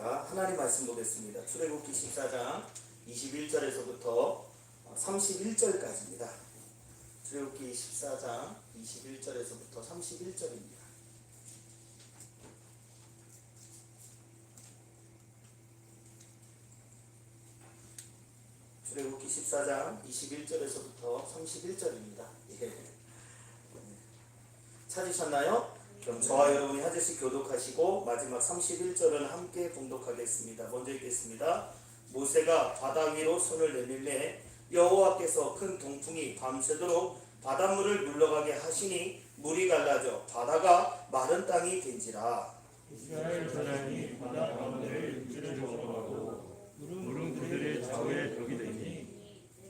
자, 하나님 말씀 보겠습니다. 출애굽기 14장 21절에서부터 31절까지입니다. 출애굽기 14장 21절에서부터 31절입니다. 출애굽기 14장 21절에서부터 31절입니다. 예. 찾으셨나요? 그럼 저와 여러분이 한 절씩 교독하시고 마지막 31절은 함께 봉독하겠습니다. 먼저 읽겠습니다. 모세가 바다 위로 손을 내밀매 여호와께서 큰 동풍이 밤새도록 바닷물을 물러가게 하시니 물이 갈라져 바다가 마른 땅이 된지라. 이스라엘 사람이 바다 가운데를 찌르러가고 물은 그들의 좌우에 벽이 되니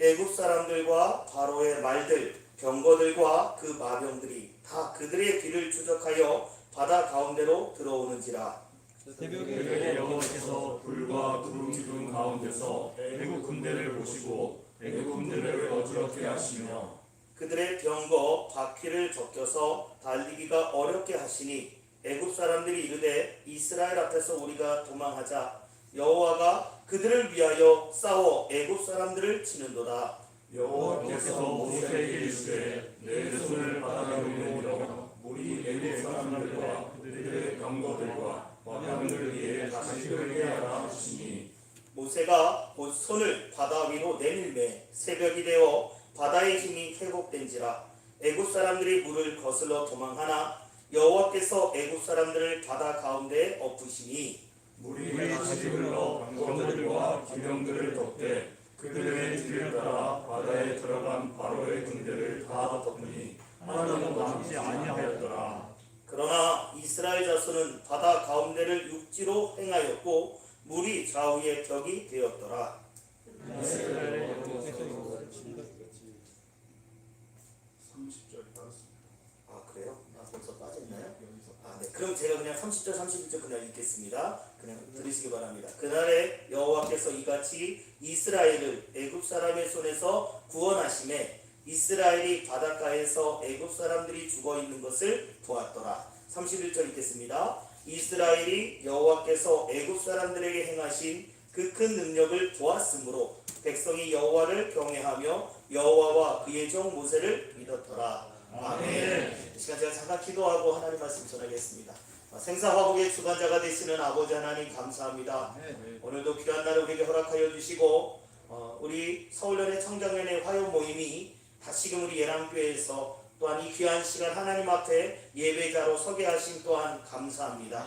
애굽 사람들과 바로의 말들 병거들과 그 마병들이 다 그들의 뒤를 추적하여 바다 가운데로 들어오는지라. 새벽에 여호와께서 불과 구름 기둥 가운데서 애굽 군대를 보시고 애굽 군대를 어지럽게 하시며 그들의 병거 바퀴를 벗겨서 달리기가 어렵게 하시니 애굽 사람들이 이르되 이스라엘 앞에서 우리가 도망하자 여호와가 그들을 위하여 싸워 애굽 사람들을 치는도다. 여호와께서 모세에게 이르시되 내 손을 바다 위로 내밀어 물이 애굽 사람들과 그들의 병거들과 마병들 위에 다시 흐르게 하라 하시니 모세가 곧 손을 바다 위로 내밀매 새벽이 되어 바다의 힘이 회복된지라. 애굽 사람들이 물을 거슬러 도망하나 여호와께서 애굽 사람들을 바다 가운데에 엎으시니 물이 다시 흘러 병거들과 기병들을 덮되 그들의 뒤를 따라 바다에 들어간 바로의 군대를 다 덮으니 하나도 남지 아니하였더라. 그러나 이스라엘 자손은 바다 가운데를 육지로 행하였고 물이 좌우에 벽이 되었더라. 30절 빠졌습니다. 아 그래요? 벌써 빠졌나요? 네. 그럼 제가 그냥 30절 31절 그냥 읽겠습니다. 그냥 들으시기 바랍니다. 그날에 여호와께서 이같이 이스라엘을 애굽 사람의 손에서 구원하심에 이스라엘이 바닷가에서 애굽 사람들이 죽어 있는 것을 보았더라. 31절 읽겠습니다. 이스라엘이 여호와께서 애굽 사람들에게 행하신 그 큰 능력을 보았으므로 백성이 여호와를 경외하며 여호와와 그의 종 모세를 믿었더라. 아멘. 이 시간 제가 잠깐 기도하고 하나님 말씀 전하겠습니다. 생사화복의 주관자가 되시는 아버지 하나님 감사합니다. 오늘도 귀한 날을 우리에게 허락하여 주시고 우리 서울연의 청장년의 화요 모임이 다시금 우리 예랑교회에서 또한 이 귀한 시간 하나님 앞에 예배자로 서게 하심 또한 감사합니다.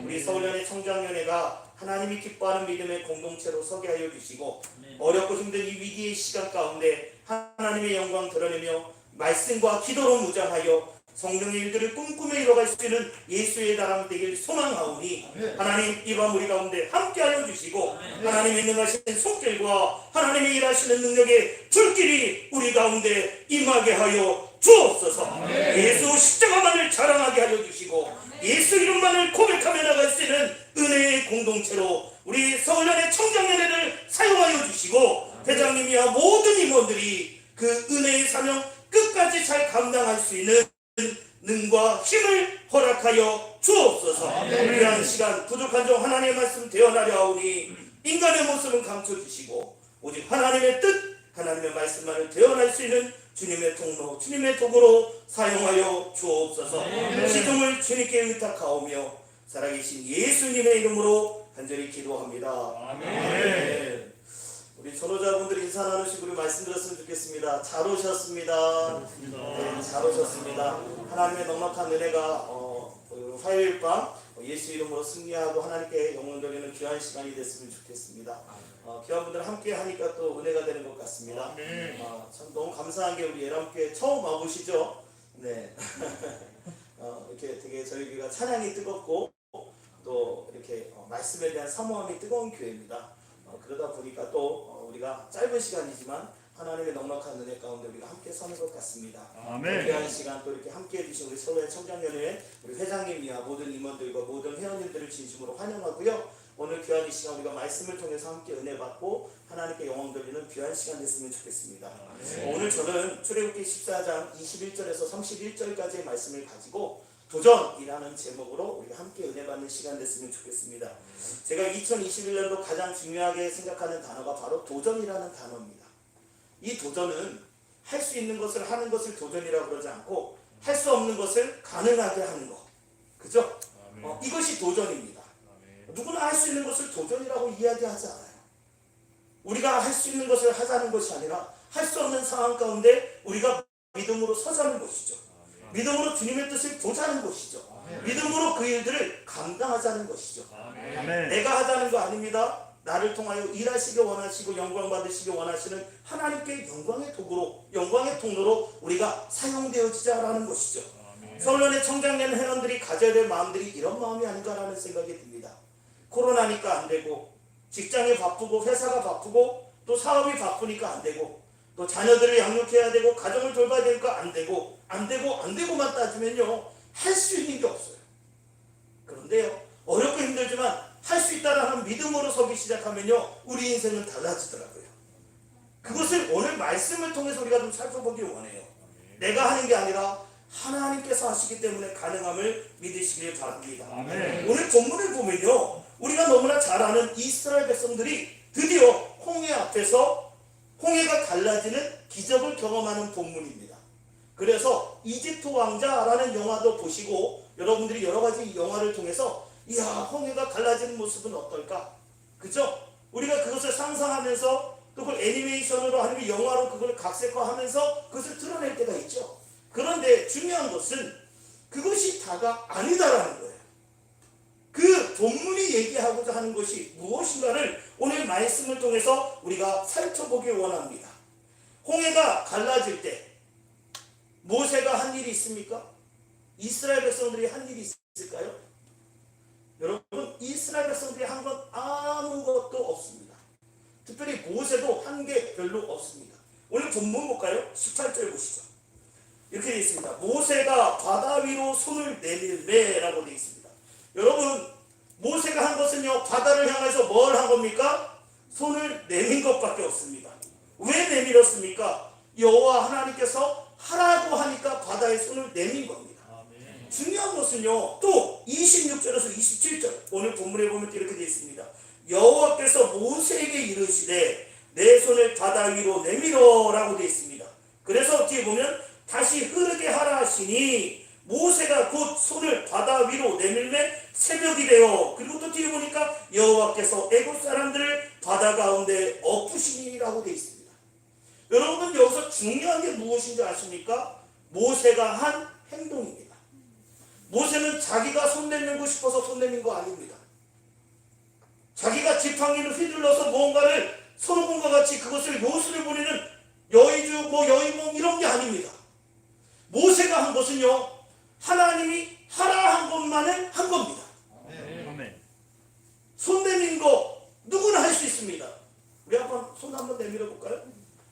우리 서울연의 청장년회가 하나님이 기뻐하는 믿음의 공동체로 서게 하여 주시고 어렵고 힘든 이 위기의 시간 가운데 하나님의 영광 드러내며 말씀과 기도로 무장하여 성령의 일들을 꿈꾸며 이뤄갈 수 있는 예수의 나라가 되길 소망하오니 하나님 이 밤 우리 가운데 함께하여 주시고 하나님의 능하신 손길과 하나님의 일하시는 능력의 불길이 우리 가운데 임하게 하여 주옵소서. 예수 십자가만을 자랑하게 하여 주시고 예수 이름만을 고백하며 나갈 수 있는 은혜의 공동체로 우리 서울연의 청장연회를 사용하여 주시고 회장님이야 모든 임원들이 그 은혜의 사명 끝까지 잘 감당할 수 있는 능과 힘을 허락하여 주옵소서. 귀한 시간 부족한 종 하나님의 말씀 되어나려 하오니 인간의 모습은 감춰주시고 오직 하나님의 뜻 하나님의 말씀만을 되어날 수 있는 주님의 통로 주님의 도구로 사용하여 주옵소서. 시종을 주님께 의탁하오며 살아계신 예수님의 이름으로 간절히 기도합니다. 아멘. 우리 전호자분들 인사 나누시고 우리 말씀 들었으면 좋겠습니다. 잘 오셨습니다. 네, 잘 오셨습니다. 하나님의 넉넉한 은혜가 화요일 밤 예수 이름으로 승리하고 하나님께 영광 돌리는 귀한 시간이 됐으면 좋겠습니다. 귀한 분들 함께 하니까 또 은혜가 되는 것 같습니다. 참 너무 감사한 게 우리 예람교회 처음 와보시죠? 네. 이렇게 되게 저희 교회가 찬양이 뜨겁고 또 이렇게 말씀에 대한 사모함이 뜨거운 교회입니다. 그러다 보니까 또 우리가 짧은 시간이지만 하나님의 넉넉한 은혜 가운데 우리가 함께 서는 것 같습니다. 아멘. 귀한 시간 또 이렇게 함께 해주신 우리 서울의 청장연회 우리 회장님이야 모든 임원들과 모든 회원님들을 진심으로 환영하고요. 오늘 귀한 이 시간 우리가 말씀을 통해서 함께 은혜 받고 하나님께 영광 돌리는 귀한 시간 됐으면 좋겠습니다. 오늘 저는 출애굽기 14장 21절에서 31절까지의 말씀을 가지고 도전이라는 제목으로 우리 함께 은혜 받는 시간 됐으면 좋겠습니다. 제가 2021년도 가장 중요하게 생각하는 단어가 바로 도전이라는 단어입니다. 이 도전은 할 수 있는 것을 하는 것을 도전이라고 그러지 않고 할 수 없는 것을 가능하게 하는 것. 그죠? 이것이 도전입니다. 누구나 할 수 있는 것을 도전이라고 이야기하지 않아요. 우리가 할 수 있는 것을 하자는 것이 아니라 할 수 없는 상황 가운데 우리가 믿음으로 서자는 것이죠. 믿음으로 주님의 뜻을 보자는 것이죠. 믿음으로 그 일들을 감당하자는 것이죠. 내가 하자는 거 아닙니다. 나를 통하여 일하시길 원하시고 영광 받으시길 원하시는 하나님께 영광의 도구로, 영광의 통로로 우리가 사용되어지자라는 것이죠. 서울연의 청장년 회원들이 가져야 될 마음들이 이런 마음이 아닌가라는 생각이 듭니다. 코로나니까 안 되고, 직장이 바쁘고 회사가 바쁘고 또 사업이 바쁘니까 안 되고, 또 자녀들을 양육해야 되고 가정을 돌봐야 되니까 안 되고만 따지면요, 할 수 있는 게 없어요. 그런데요, 어렵고 힘들지만 할 수 있다라는 믿음으로 서기 시작하면요, 우리 인생은 달라지더라고요. 그것을 오늘 말씀을 통해서 우리가 좀 살펴보기 원해요. 내가 하는 게 아니라 하나님께서 하시기 때문에 가능함을 믿으시길 바랍니다. 오늘 본문을 보면요, 우리가 너무나 잘 아는 이스라엘 백성들이 드디어 홍해 앞에서 홍해가 갈라지는 기적을 경험하는 본문입니다. 그래서 이집트 왕자라는 영화도 보시고 여러분들이 여러 가지 영화를 통해서 이야, 홍해가 갈라지는 모습은 어떨까? 그죠? 우리가 그것을 상상하면서 또 그걸 애니메이션으로 아니면 영화로 그걸 각색화하면서 그것을 드러낼 때가 있죠. 그런데 중요한 것은 그것이 다가 아니다라는 거예요. 그 본문이 얘기하고자 하는 것이 무엇인가를 오늘 말씀을 통해서 우리가 살펴보길 원합니다. 홍해가 갈라질 때 모세가 한 일이 있습니까? 이스라엘 백성들이 한 일이 있을까요? 여러분, 이스라엘 백성들이 한 건 아무것도 없습니다. 특별히 모세도 한 게 별로 없습니다. 오늘 본문 볼까요? 18절 보시죠. 이렇게 되어 있습니다. 모세가 바다 위로 손을 내밀매라고 되어 있습니다. 여러분, 모세가 한 것은요, 바다를 향해서 뭘 한 겁니까? 손을 내민 것밖에 없습니다. 왜 내밀었습니까? 여호와 하나님께서 하라고 하니까 바다에 손을 내민 겁니다. 중요한 것은요, 또 26절에서 27절 오늘 본문에 보면 이렇게 되어 있습니다. 여호와께서 모세에게 이르시되 내 손을 바다 위로 내밀어라고 되어 있습니다. 그래서 뒤에 보면 다시 흐르게 하라 하시니 모세가 곧 손을 바다 위로 내밀매 새벽이 되어, 그리고 또 뒤에 보니까 여호와께서 애굽 사람들을 바다 가운데 엎으시니라고 되어 있습니다. 여러분, 여기서 중요한 게 무엇인지 아십니까? 모세가 한 행동입니다. 모세는 자기가 손 내밀고 싶어서 손 내민 거 아닙니다. 자기가 지팡이를 휘둘러서 무언가를 손오공과 같이 그것을 요술을 보내는 여의주, 여의봉 이런 게 아닙니다. 모세가 한 것은요, 하나님이 하라 한 것만을 한 겁니다. 손 내민 거 누구나 할 수 있습니다. 우리 손 한번 내밀어 볼까요?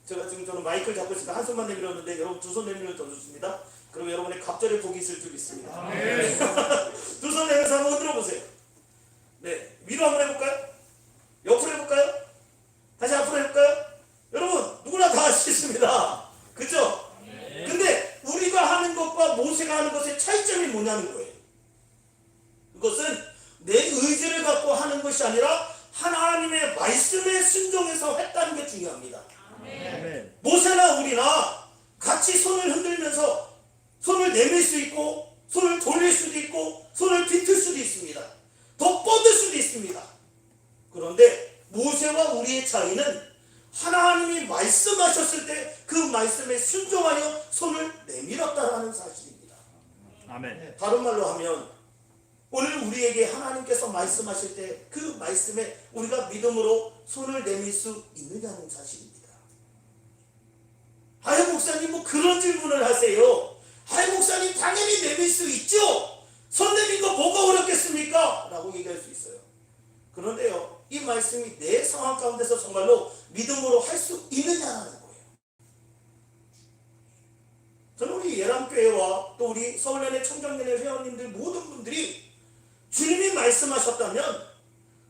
저는 마이크를 잡고 있으니까 한 손만 내밀었는데 여러분 두 손 내밀면 더 좋습니다. 그럼 여러분의 갑절의 복이 있을 줄 믿습니다. 두 손 내밀어서 한번 흔들어 보세요. 네, 위로 한번 해볼까요? 옆으로 해볼까요? 다시 앞으로 해볼까요? 여러분, 누구나 다 할 수 있습니다. 그죠? 근데 우리가 하는 것과 모세가 하는 것의 차이점이 뭐냐는 거예요. 그것은 내 의지를 갖고 하는 것이 아니라 하나님의 말씀에 순종해서 했다는 게 중요합니다. 모세나 우리나 같이 손을 흔들면서 손을 내밀 수 있고 손을 돌릴 수도 있고 손을 비틀 수도 있습니다. 더 뻗을 수도 있습니다. 그런데 모세와 우리의 차이는 하나님이 말씀하셨을 때 그 말씀에 순종하여 손을 내밀었다라는 사실입니다. 아멘. 다른 말로 하면 오늘 우리에게 하나님께서 말씀하실 때 그 말씀에 우리가 믿음으로 손을 내밀 수 있느냐는 사실입니다. 아유 목사님 뭐 그런 질문을 하세요. 아유 목사님 당연히 내밀 수 있죠. 손 내민 거 뭐가 어렵겠습니까? 라고 얘기할 수 있어요. 그런데요, 이 말씀이 내 상황 가운데서 정말로 믿음으로 할 수 있느냐는 거예요. 저는 우리 예람교회와 또 우리 서울연의 청정년의 회원님들 모든 분들이 주님이 말씀하셨다면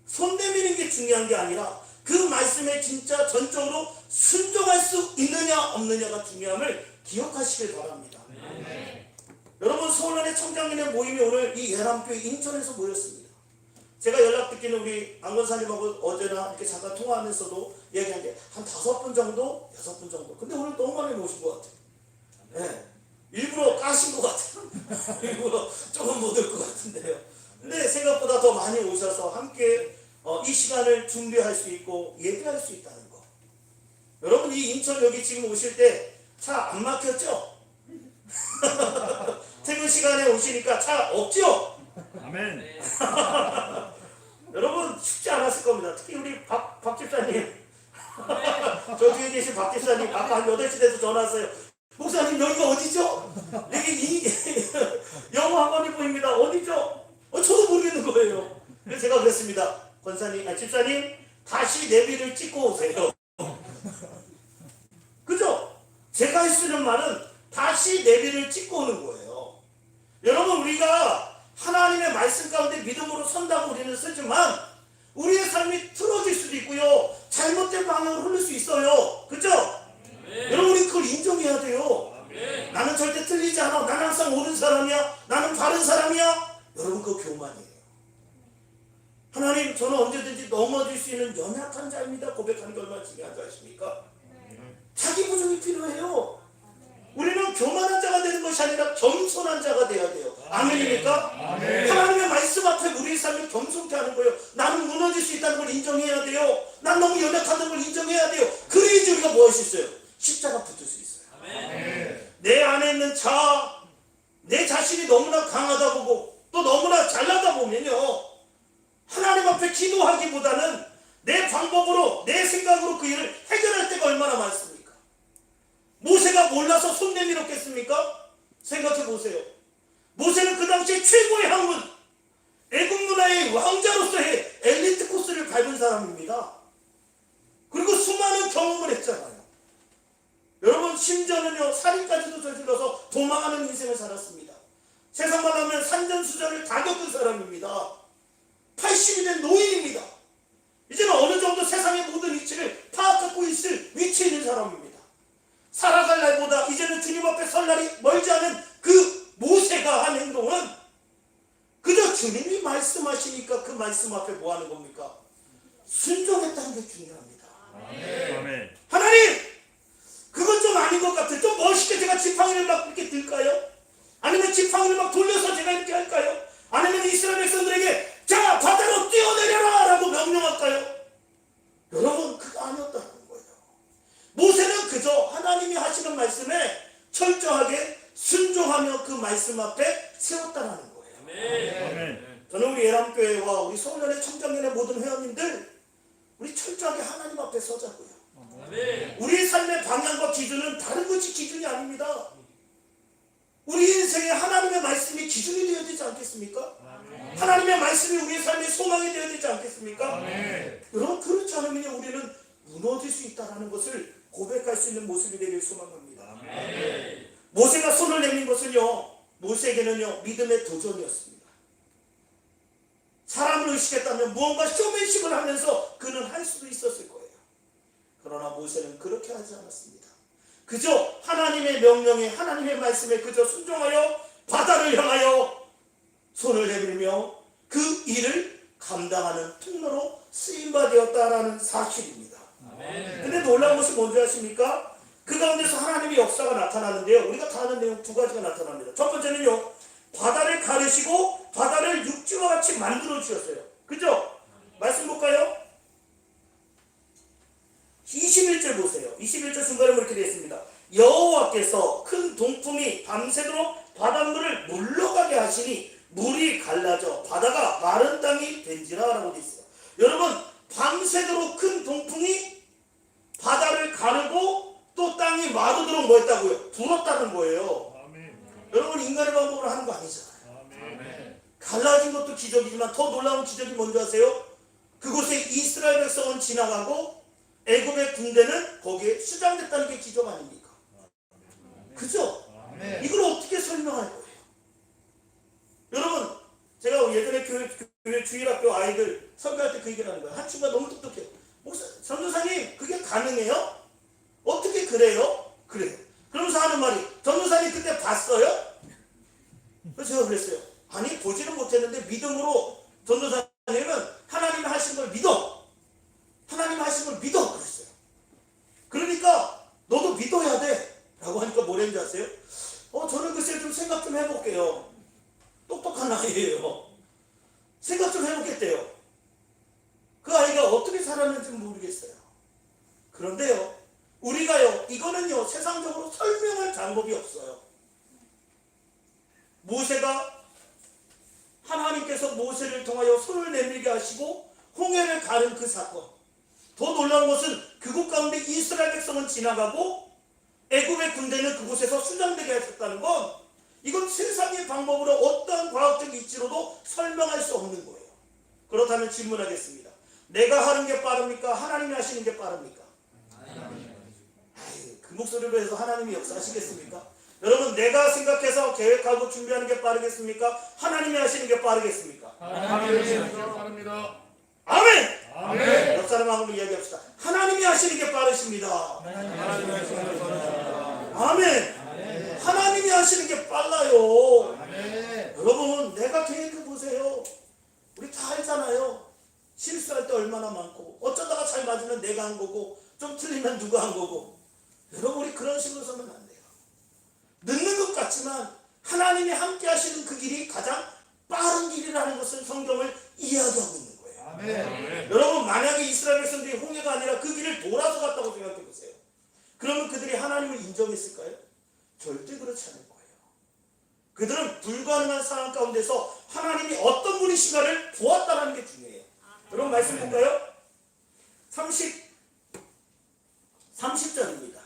손 내미는 게 중요한 게 아니라 그 말씀에 진짜 전적으로 순종할 수 있느냐 없느냐가 중요함을 기억하시길 바랍니다. 여러분 서울연의 청장년의 모임이 오늘 이 예람교회 인천에서 모였습니다. 제가 연락 듣기는 우리 안 권사님하고 어제나 이렇게 잠깐 통화하면서도 얘기한 게 한 5분 정도, 6분 정도. 근데 오늘 너무 많이 모신 것 같아요. 네. 일부러 까신 것 같아요. 일부러 조금 못 올 것 같은데요. 근데 생각보다 더 많이 오셔서 함께 이 시간을 준비할 수 있고 예배할 수 있다는 거. 여러분 이 인천 여기 지금 오실 때 차 안 막혔죠? 퇴근 시간에 오시니까 차 없죠? 아멘. 여러분 쉽지 않았을 겁니다. 특히 우리 박 집사님 저 뒤에 계신 박 집사님 아까 한 8시 돼서 전화 왔어요. 목사님 여기가 어디죠? 여기 영어 학원이 보입니다. 어디죠? 저도 모르겠는 거예요. 그래서 제가 그랬습니다. 집사님 다시 내비를 찍고 오세요. 그죠? 제가 쓰는 말은 다시 내비를 찍고 오는 거예요. 여러분 우리가 하나님의 말씀 가운데 믿음으로 선다고 우리는 쓰지만 우리의 삶이 틀어질 수도 있고요. 잘못된 방향으로 흐를 수 있어요. 그죠? 여러분 우리 그걸 인정해야 돼요. 나는 절대 틀리지 않아. 나는 항상 옳은 사람이야. 나는 바른 사람이야. 여러분 그거 교만이에요. 하나님 저는 언제든지 넘어질 수 있는 연약한 자입니다. 고백하는 게 얼마나 중요한지 아십니까? 자기 부정이 필요해요. 우리는 교만한 자가 되는 것이 아니라 겸손한 자가 돼야 돼요. 아멘입니까? 아멘. 하나님의 말씀 앞에 우리의 삶을 겸손케 하는 거예요. 나는 무너질 수 있다는 걸 인정해야 돼요. 난 너무 연약하다는 걸 인정해야 돼요. 그래야지 우리가 뭐 할 수 있어요? 십자가 붙을 수 있어요. 아멘. 내 안에 있는 자아, 내 자신이 너무나 강하다 보고 또 너무나 잘나다 보면요, 하나님 앞에 기도하기보다는 내 방법으로 내 생각으로 그 일을 해결할 때가 얼마나 많습니까? 모세가 몰라서 손 내밀었겠습니까? 생각해 보세요. 모세는 그 당시에 최고의 학문, 애국 문화의 왕자로서의 엘리트 코스를 밟은 사람입니다. 그리고 수많은 경험을 했잖아요. 여러분 심지어는요 살인까지도 저질러서 도망하는 인생을 살았습니다. 세상만 하면 산전수전을 다 겪은 사람입니다. 80이 된 노인입니다. 이제는 어느 정도 세상의 모든 이치를 파악하고 있을 위치에 있는 사람입니다. 살아갈 날보다 이제는 주님 앞에 설 날이 멀지 않은 그 모세가 한 행동은 그저 주님이 말씀하시니까 그 말씀 앞에 뭐 하는 겁니까? 순종했다는 게 중요합니다. 아멘. 하나님! 그건 좀 아닌 것 같아요. 좀 멋있게 제가 지팡이를 막 이렇게 들까요? 아니면 지팡이를 막 돌려서 제가 이렇게 할까요? 아니면 이스라엘 백성들에게 자 바다로 뛰어내려라 라고 명령할까요? 여러분 그거 아니었다는 거예요. 모세는 그저 하나님이 하시는 말씀에 철저하게 순종하며 그 말씀 앞에 세웠다는 거예요. 아멘. 저는 우리 예람교회와 우리 서울연의 청장년의 모든 회원님들 우리 철저하게 하나님 앞에 서자고요. 우리의 삶의 방향과 기준은 다른 것이 기준이 아닙니다. 우리 인생에 하나님의 말씀이 기준이 되어야 되지 않겠습니까? 하나님의 말씀이 우리의 삶의 소망이 되어야 되지 않겠습니까? 여러분 그렇지 않으면 우리는 무너질 수 있다는 것을 고백할 수 있는 모습이 되길 소망합니다. 모세가 손을 내민 것은요 모세에게는요 믿음의 도전이었습니다. 사람을 의식했다면 무언가 쇼맨십을 하면서 그는 할 수도 있었을 거예요. 그러나 모세는 그렇게 하지 않았습니다. 그저 하나님의 명령에 하나님의 말씀에 그저 순종하여 바다를 향하여 손을 내밀며 그 일을 감당하는 통로로 쓰임바 되었다라는 사실입니다. 근데 놀라운 것이 뭔지 아십니까? 그 가운데서 하나님의 역사가 나타나는데요. 우리가 다 아는 내용 두 가지가 나타납니다. 첫 번째는요. 바다를 가르시고 바다를 육지와 같이 만들어 주셨어요. 그죠? 말씀 볼까요? 21절 보세요. 21절 중간에 이렇게 되어 있습니다. 여호와께서 큰 동풍이 밤새도록 바닷물을 물러가게 하시니 물이 갈라져 바다가 마른 땅이 된지라 라고 되어 있어요. 여러분 밤새도록 큰 동풍이 바다를 가르고 또 땅이 마르도록 뭐 했다고요? 불었다는 거예요. 아멘. 여러분 인간의 방법으로 하는 거 아니잖아요. 아멘. 갈라진 것도 기적이지만 더 놀라운 기적이 뭔지 아세요? 그곳에 이스라엘 백성은 지나가고 애굽의 군대는 거기에 수장됐다는 게 기적 아닙니까? 그죠? 이걸 어떻게 설명할 거예요? 여러분 제가 예전에 교회 주일학교 아이들 설교할 때 그 얘기를 하는 거예요. 한 친구가 너무 똑똑해요. 전도사님 그게 가능해요? 어떻게 그래요? 그래요. 그러면서 하는 말이 전도사님 그때 봤어요? 그래서 제가 그랬어요. 아니 보지는 못했는데 믿음으로 전도사님은 하나님이 하신 걸 믿어. 하나님이 하신 걸 믿어. 그랬어요. 그러니까 너도 믿어야 돼. 라고 하니까 뭐랬는지 아세요? 저는 글쎄 좀 생각 좀 해볼게요. 똑똑한 아이예요. 생각 좀 해보겠대요. 그 아이가 어떻게 살았는지 모르겠어요. 그런데요, 우리가요, 이거는요, 세상적으로 설명할 방법이 없어요. 모세가 하나님께서 모세를 통하여 손을 내밀게 하시고 홍해를 가른 그 사건. 더 놀라운 것은 그곳 가운데 이스라엘 백성은 지나가고 애굽의 군대는 그곳에서 수장되게 하셨다는 건 이건 세상의 방법으로 어떠한 과학적 이치로도 설명할 수 없는 거예요. 그렇다면 질문하겠습니다. 내가 하는 게 빠릅니까? 하나님이 하시는 게 빠릅니까? 그 목소리로 해서 하나님이 역사하시겠습니까? 여러분, 내가 생각해서 계획하고 준비하는 게 빠르겠습니까? 하나님이 하시는 게 빠르겠습니까? 하나님이 하시는 게 빠릅니다. 아멘! 아멘. 옆 사람하고 이야기합시다. 하나님이 하시는 게 빠르십니다. 하나님이 하시는 게 빠릅니다. 아멘! 하나님이 하시는 게 빨라요. 아멘. 여러분, 내가 계획해 보세요. 우리 다 알잖아요. 실수할 때 얼마나 많고, 어쩌다가 잘 맞으면 내가 한 거고, 좀 틀리면 누가 한 거고. 여러분, 우리 그런 식으로 서면 안 돼요. 늦는 것 같지만 하나님이 함께 하시는 그 길이 가장 빠른 길이라는 것을 성경을 이야기하고 있는 거예요. 아멘. 여러분, 만약에 이스라엘 백성들이 홍해가 아니라 그 길을 돌아서 갔다고 생각해 보세요. 그러면 그들이 하나님을 인정했을까요? 절대 그렇지 않을 거예요. 그들은 불가능한 상황 가운데서 하나님이 어떤 분이신가를 보았다는 게 중요해요. 여러분, 말씀 볼까요? 30절입니다.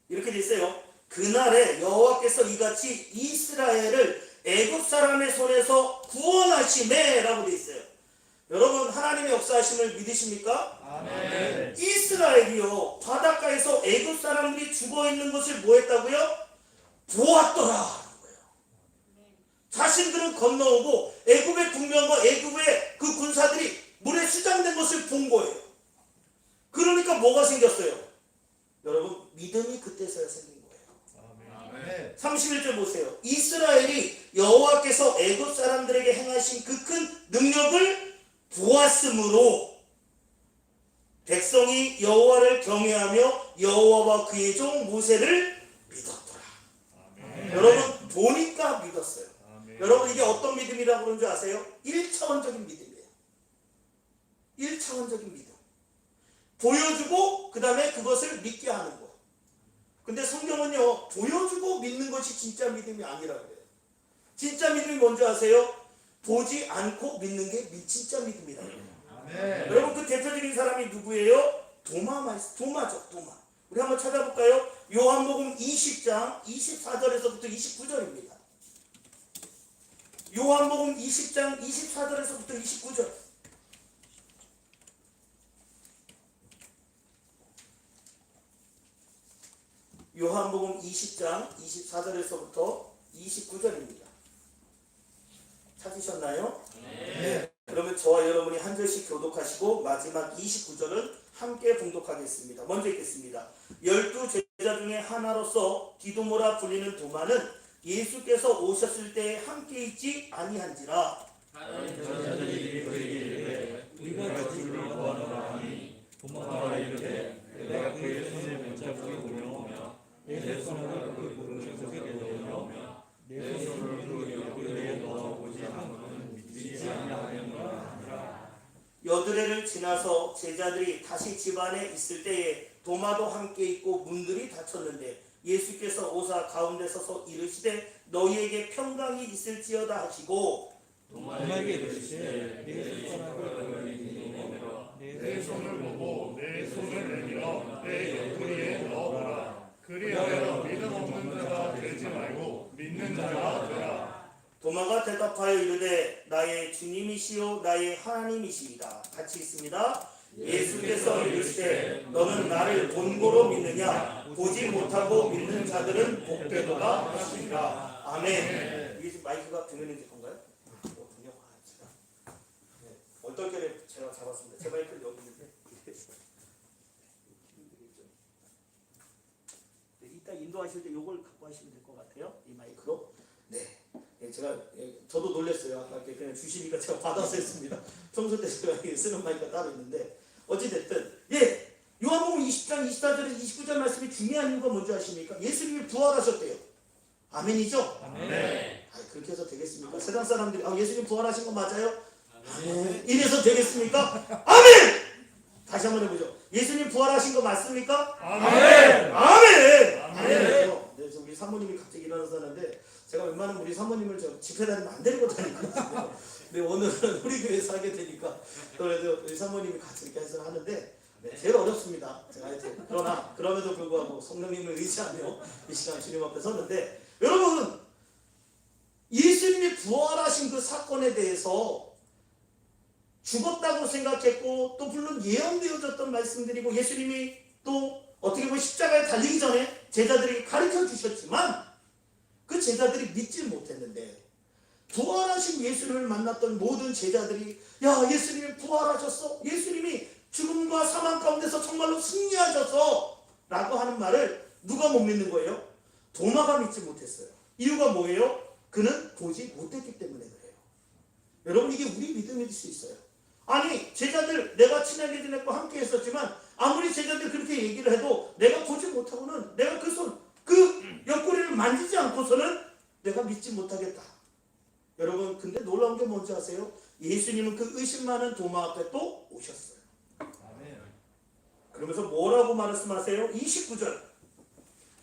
이렇게 돼 있어요. 그날에 여호와께서 이같이 이스라엘을 애굽 사람의 손에서 구원하시매 라고 돼 있어요. 여러분, 하나님의 역사하심을 믿으십니까? 아멘. 이스라엘이요, 바닷가에서 애굽 사람들이 죽어있는 것을 뭐 했다고요? 보았더라. 자신들은 건너오고 애굽의 국면과 애굽의 그 군사들이 물에 수장된 것을 본 거예요. 그러니까 뭐가 생겼어요? 여러분, 믿음이 그때서야 생긴 거예요. 아멘. 31절 보세요. 이스라엘이 여호와께서 애굽 사람들에게 행하신 그 큰 능력을 보았으므로 백성이 여호와를 경외하며 여호와와 그의 종 모세를 믿었더라. 여러분, 보니까 믿었어요. 여러분, 이게 어떤 믿음이라고 그러는 줄 아세요? 1차원적인 믿음이에요. 1차원적인 믿음. 보여주고 그 다음에 그것을 믿게 하는 거. 근데 성경은요, 보여주고 믿는 것이 진짜 믿음이 아니라 그래요. 진짜 믿음이 뭔지 아세요? 보지 않고 믿는 게 진짜 믿음이라고 해요. 아멘. 여러분, 그 대표적인 사람이 누구예요? 도마죠, 도마. 우리 한번 찾아볼까요? 요한복음 20장 24절에서부터 29절입니다. 요한복음 20장 24절에서부터 29절. 요한복음 20장 24절에서부터 29절입니다. 찾으셨나요? 네. 그러면 저와 여러분이 한 절씩 교독하시고 마지막 29절은 함께 봉독하겠습니다. 먼저 읽겠습니다. 12 제자 중에 하나로서 디도모라 불리는 도마는 예수께서 오셨을 때 함께 있지 아니한지라. 다른 제자들이 그에게 이르되 우리가 주를 구하노라 하니 도마가 이르되 내가 그의 손에 문자국을 보며 내 손을 그 문자국에 넣으며 내 손을 그 옆구리에 넣어보지 않고는 믿지 아니하겠노라 하니라. 여드레를 지나서 제자들이 다시 집안에 있을 때에 도마도 함께 있고 문들이 닫혔는데 예수께서 오사 가운데 서서 이르시되 너희에게 평강이 있을지어다 하시고 도마에게 이르시되 내 손가락을 내밀어 내 손을 보고 내 손을 내밀어 내 옆구리에 넣어보라. 그리하여 믿음 없는 자가 되지 말고 믿는 자가 되라. 도마가 대답하여 이르되 나의 주님이시요 나의 하나님이시이다. 같이 있습니다. 예수께서 이르시되 너는 나를 본고로 믿느냐? 보지 못하고 믿는 자들은 복되도다 하시니라. 아멘. 이게 지금 마이크가 병현인 건가요? 그렇군요. 네. 얼떨결에 제가 잡았습니다. 제 마이크는 여기 있는데. 네, 이따 인도하실 때 이걸 갖고 하시면 될 것 같아요. 이 마이크로. 네. 제가 저도 놀랐어요. 아까 그냥 주시니까 제가 받아서 했습니다. 평소 때 제가 쓰는 마이크가 따로 있는데 어찌됐든 요한복음 20장 24절에서 29절 말씀이 중요한 이유가 뭔지 아십니까? 예수님이 부활하셨대요. 아멘이죠? 아멘. 그렇게 해서 되겠습니까? 세상 사람들이 예수님 부활하신 거 맞아요? 아멘. 이래서 되겠습니까? 아멘! 다시 한번 해보죠. 예수님 부활하신 거 맞습니까? 아멘. 아멘! 아멘. 그래서 우리 사모님이 갑자기 일어나서 하는데 제가 웬만하면 우리 사모님을 집회 다니면 안 데리고 다니거든요. 근데 오늘은 우리 교회에서 하게 되니까 그래도 우리 사모님이 같이 이렇게 해서 하는데 제일 어렵습니다. 제가 하여튼 그럼에도 불구하고 성령님을 의지하며 이 시간 주님 앞에 섰는데 여러분 예수님이 부활하신 그 사건에 대해서 죽었다고 생각했고 또 물론 예언되어졌던 말씀들이고 예수님이 또 어떻게 보면 십자가에 달리기 전에 제자들에게 가르쳐 주셨지만 그 제자들이 믿지 못했는데 부활하신 예수님을 만났던 모든 제자들이 야 예수님이 부활하셨어, 예수님이 죽음과 사망 가운데서 정말로 승리하셨어 라고 하는 말을 누가 못 믿는 거예요? 도마가 믿지 못했어요. 이유가 뭐예요? 그는 보지 못했기 때문에 그래요. 여러분 이게 우리 믿음일 수 있어요. 아니 제자들 내가 친하게 지냈고 함께 했었지만 아무리 제자들 그렇게 얘기를 해도 내가 보지 못하고는 내가 그 옆구리를 만지지 않고서는 내가 믿지 못하겠다. 여러분 근데 놀라운 게 뭔지 아세요? 예수님은 그 의심 많은 도마 앞에 또 오셨어요. 아멘. 그러면서 뭐라고 말씀하세요? 29절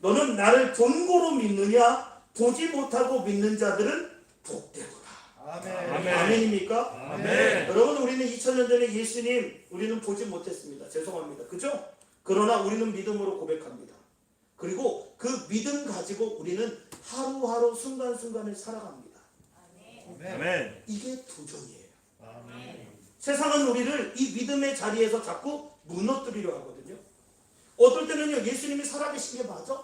너는 나를 본고로 믿느냐? 보지 못하고 믿는 자들은 복되구나. 아멘. 아멘입니까? 아멘. 여러분 우리는 2000년 전에 예수님 우리는 보지 못했습니다. 죄송합니다. 그죠? 그러나 우리는 믿음으로 고백합니다. 그리고 그 믿음 가지고 우리는 하루하루 순간순간을 살아갑니다. 아멘. 이게 도전이에요. 아멘. 세상은 우리를 이 믿음의 자리에서 자꾸 무너뜨리려 하거든요. 어떨 때는요 예수님이 살아계신 게 맞아?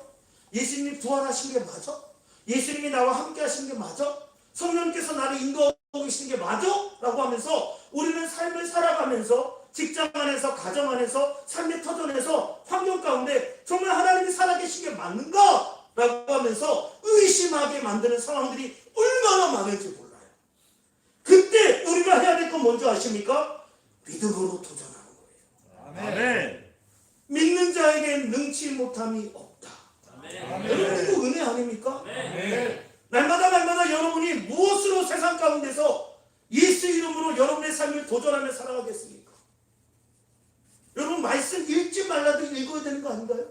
예수님이 부활하신 게 맞아? 예수님이 나와 함께 하신 게 맞아? 성령께서 나를 인도하고 계신 게 맞아? 라고 하면서 우리는 삶을 살아가면서 직장 안에서 가정 안에서 삶의 터전에서 환경 가운데 정말 하나님이 살아계신 게 맞는가? 라고 하면서 의심하게 만드는 상황들이 얼마나 많을지 몰라요. 그때 우리가 해야 될 건 뭔지 아십니까? 믿음으로 도전하는 거예요. 아멘. 믿는 자에게 능치 못함이 없다. 아멘. 여러분 이거 은혜 아닙니까? 아멘. 날마다 여러분이 무엇으로 세상 가운데서 예수 이름으로 여러분의 삶을 도전하며 살아가겠습니까? 여러분 말씀 읽지 말라도 읽어야 되는 거 아닌가요?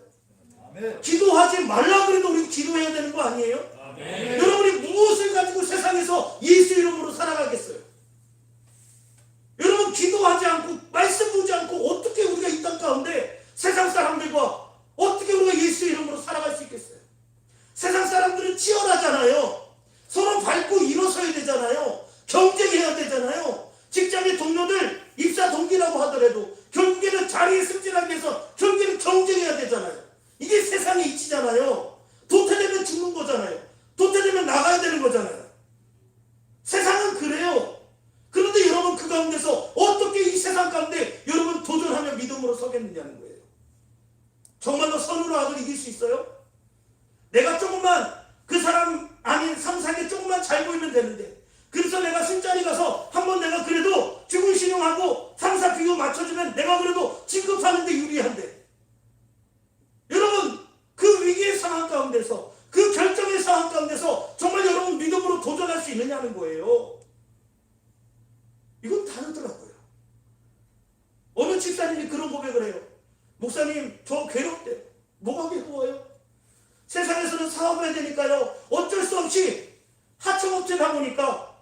아멘. 기도하지 말라 그래도 우리 기도해야 되는 거 아니에요? 아멘. 여러분이 무엇을 가지고 세상에서 예수 이름으로 살아가겠어요? 여러분 기도하지 않고 말씀 보지 않고 어떻게 우리가 이 땅 가운데 세상 사람들과 어떻게 우리가 예수 이름으로 살아갈 수 있겠어요? 세상 사람들은 치열하잖아요. 서로 밟고 일어서야 되잖아요. 경쟁해야 되잖아요. 직장의 동료들 입사 동기라고 하더라도 결국에는 자리에 승진하기 위해서 결국에는 경쟁해야 되잖아요. 이게 세상의 이치잖아요. 도태되면 죽는 거잖아요. 도태되면 나가야 되는 거잖아요. 세상은 그래요. 그런데 여러분 그 가운데서 어떻게 이 세상 가운데 여러분 도전하며 믿음으로 서겠느냐는 거예요. 정말로 선으로 악을 이길 수 있어요? 내가 조금만 그 사람 아닌 상사에게 조금만 잘 보이면 되는데 그래서 내가 술자리 가서 한번 내가 그래도 죽은 신용하고 상사 비교 맞춰주면 내가 그래도 진급하는데 유리한데 여러분 그 위기의 상황 가운데서 그 결정의 상황 가운데서 정말 여러분 믿음으로 도전할 수 있느냐는 거예요. 이건 다르더라고요. 어느 집사님이 그런 고백을 해요. 목사님 저 괴롭대요. 뭐가 괴로워요? 세상에서는 사업해야 되니까요. 어쩔 수 없이 하청업체 가보니까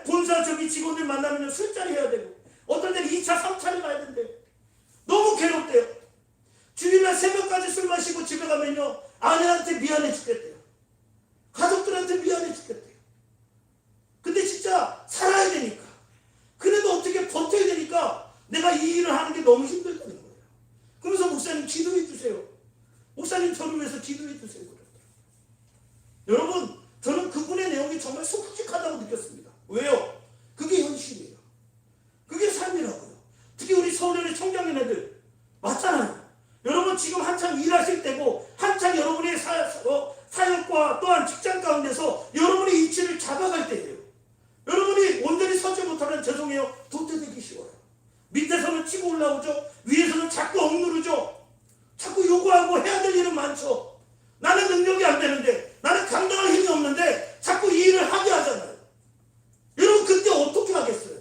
본사 저기 직원들 만나면 술자리 해야 되고 어떨 때는 2차 3차를 가야 된대요. 너무 괴롭대요. 주일날 새벽까지 술 마시고 집에 가면요 아내한테 미안해 죽겠대요. 가족들한테 미안해 죽겠대요. 근데 진짜 살아야 되니까 그래도 어떻게 버텨야 되니까 내가 이 일을 하는 게 너무 힘들다는 거예요. 그래서 목사님 기도해 주세요. 목사님 저를 위해서 기도해 주세요. 여러분 저는 그분의 내용이 정말 솔직하다고 느꼈습니다. 왜요? 그게 현실이에요. 그게 삶이라고요. 특히 우리 서울의 청장님 애들 맞잖아요. 여러분 지금 한참 일하실 때고 한참 여러분의 사역과 또한 직장 가운데서 여러분의 위치를 잡아갈 때 치고 올라오죠. 위에서는 자꾸 억누르죠. 자꾸 요구하고 해야 될 일은 많죠. 나는 능력이 안 되는데, 나는 감당할 힘이 없는데 자꾸 이 일을 하게 하잖아요. 여러분 그때 어떻게 하겠어요?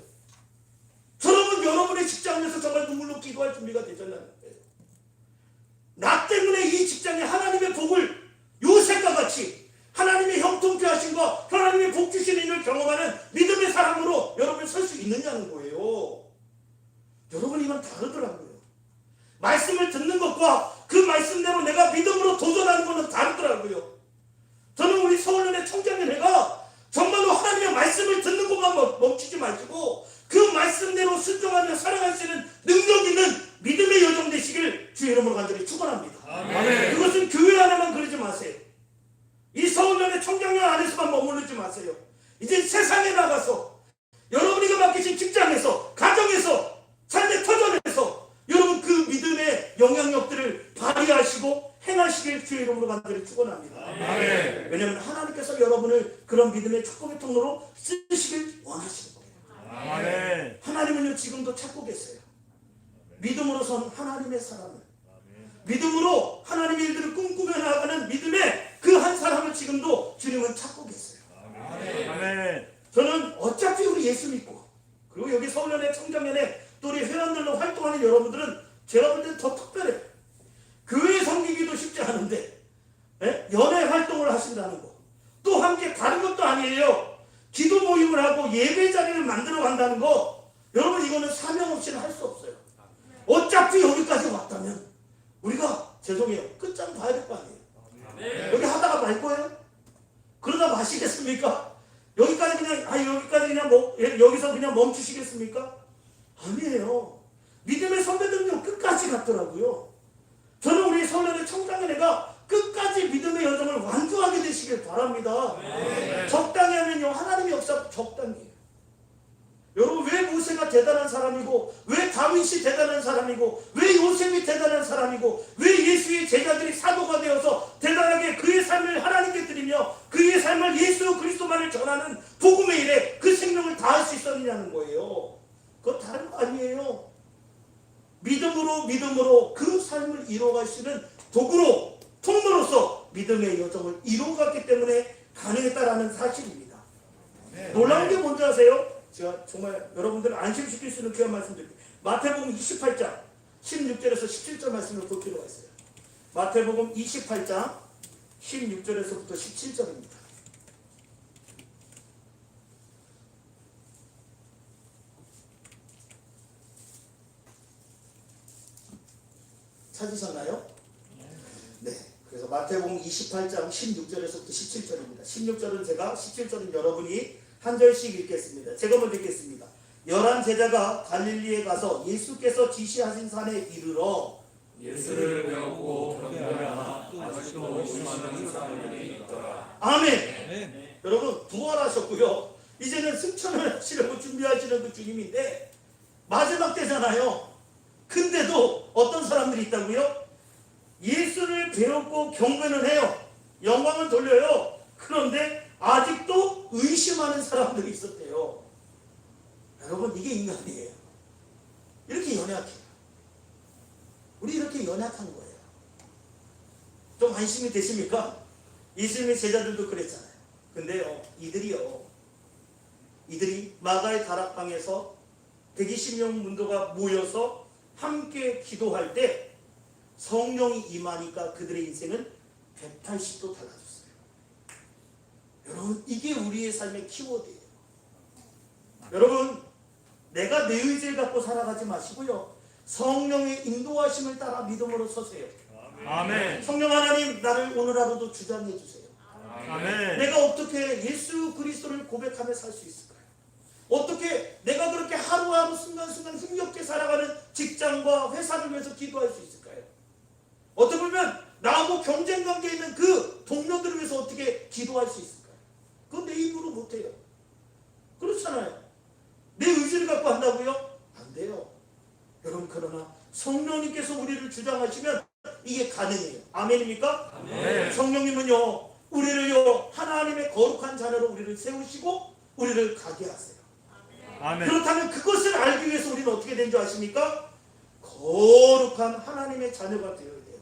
저러면 여러분의 직장에서 정말 눈물로 기도할 준비가 되잖아요. 나 때문에 이 직장에 하나님의 복을 요셉과 같이 하나님의 형통케 하심과 하나님의 복 주시는 일을 경험하는 믿음의 사람으로 여러분이 설 수 있느냐는 거예요. 여러분 이건 다르더라고요. 말씀을 듣는 것과 그 말씀대로 내가 믿음으로 도전하는 것은 다르더라고요. 저는 우리 서울연의 청장연회가 정말로 하나님의 말씀을 듣는 것만 멈추지 마시고 그 말씀대로 순종하며 살아가시는 능력 있는 믿음의 여정 되시길 주의 이름으로 간절히 축원합니다. 아멘. 그것은 교회 안에만 그러지 마세요. 이 서울연의 청장년 안에서만 머무르지 마세요. 이제 세상에 나가서 여러분이 맡기신 직장에서, 가정에서, 삶의 터전에서 여러분 그 믿음의 영향력들을 발휘하시고 행하시길 주의 이름으로 간절히 축원합니다. 아멘. 왜냐하면 하나님께서 여러분을 그런 믿음의 축복의 통로로 쓰시길 원하시는 거예요. 아멘. 하나님은요 지금도 찾고 계세요. 믿음으로 선 하나님의 사람을, 믿음으로 하나님의 일들을 꿈꾸며 나아가는 믿음의 그 한 사람을 지금도 주님은 찾고 계세요. 아멘. 저는 어차피 우리 예수 믿고, 그리고 여기 서울연의 청장연에 또 우리 회원들로 활동하는 여러분들은 제가 볼 때는 더 특별해요. 교회 섬기기도 쉽지 않은데 연애 활동을 하신다는 거, 또 함께 다른 것도 아니에요. 기도 모임을 하고 예배 자리를 만들어 간다는 거, 여러분 이거는 사명 없이는 할 수 없어요. 어차피 여기까지 왔다면 우리가 죄송해요 끝장 봐야 될 거 아니에요. 여기 하다가 말 거예요? 그러다 마시겠습니까? 여기까지 그냥 여기서 그냥 멈추시겠습니까? 아니에요. 믿음의 선배들은요 끝까지 갔더라고요. 저는 우리 서울연의 청장연회가 끝까지 믿음의 여정을 완주하게 되시길 바랍니다. 적당히 하면요 하나님의 역사 적당히 해요. 여러분 왜 모세가 대단한 사람이고, 왜 다윗이 대단한 사람이고, 왜 요셉이 대단한 사람이고, 왜 예수의 제자들이 사도가 되어서 대단하게 그의 삶을 하나님께 드리며 그의 삶을 예수 그리스도만을 전하는 복음의 일에 그 생명을 다할 수 있었느냐는 거예요. 그건 다른 거 아니에요. 믿음으로 그 삶을 이루어가시는 도구로, 통로로서 믿음의 여정을 이루어갔기 때문에 가능했다라는 사실입니다. 놀라운 게 뭔지 아세요? 제가 정말 여러분들을 안심시킬 수 있는 귀한 말씀 드릴게요. 마태복음 28장 16절에서 17절 말씀을 볼 필요가 있어요. 마태복음 28장 16절에서부터 17절입니다. 찾으셨나요? 네. 그래서 마태복음 28장 16절에서부터 17절입니다. 16절은 제가, 17절은 여러분이 한 절씩 읽겠습니다. 제가 먼저 읽겠습니다. 11 제자가 갈릴리에 가서 예수께서 지시하신 산에 이르러 예수를 배우고 경배하나 아직도 의심하는 사람들이 있더라. 아멘. 여러분 부활하셨고요. 이제는 승천을 하시려고 준비하시는 그 주님인데 마지막 때잖아요. 근데도 어떤 사람들이 있다고요? 예수를 배웠고 경배는 해요. 영광을 돌려요. 그런데 아직도 의심하는 사람들이 있었대요. 여러분 이게 인간이에요. 이렇게 연약해요. 우리 이렇게 연약한 거예요. 좀 안심이 되십니까? 예수님의 제자들도 그랬잖아요. 근데요 이들이 마가의 다락방에서 120명 문도가 모여서 함께 기도할 때 성령이 임하니까 그들의 인생은 180도 달라졌어요. 여러분 이게 우리의 삶의 키워드예요. 여러분 내가 내 의지를 갖고 살아가지 마시고요. 성령의 인도하심을 따라 믿음으로 서세요. 아멘. 성령 하나님 나를 오늘 하루도 주장해 주세요. 아멘. 내가 어떻게 예수 그리스도를 고백하며 살 수 있을까요? 어떻게 내가 그렇게 하루하루 순간순간 힘겹게 살아가는 직장과 회사를 위해서 기도할 수 있을까요? 어떻게 보면 나하고 경쟁 관계에 있는 그 동료들을 위해서 어떻게 기도할 수 있을까요? 그건 내 입으로 못해요. 그렇잖아요. 내 의지를 갖고 한다고요? 안 돼요. 여러분 그러나 성령님께서 우리를 주장하시면 이게 가능해요. 아멘입니까? 아멘. 성령님은요 우리를요 하나님의 거룩한 자녀로 우리를 세우시고 우리를 가게 하세요. 아멘. 그렇다면 그것을 알기 위해서 우리는 어떻게 된 줄 아십니까? 거룩한 하나님의 자녀가 되어야 돼요.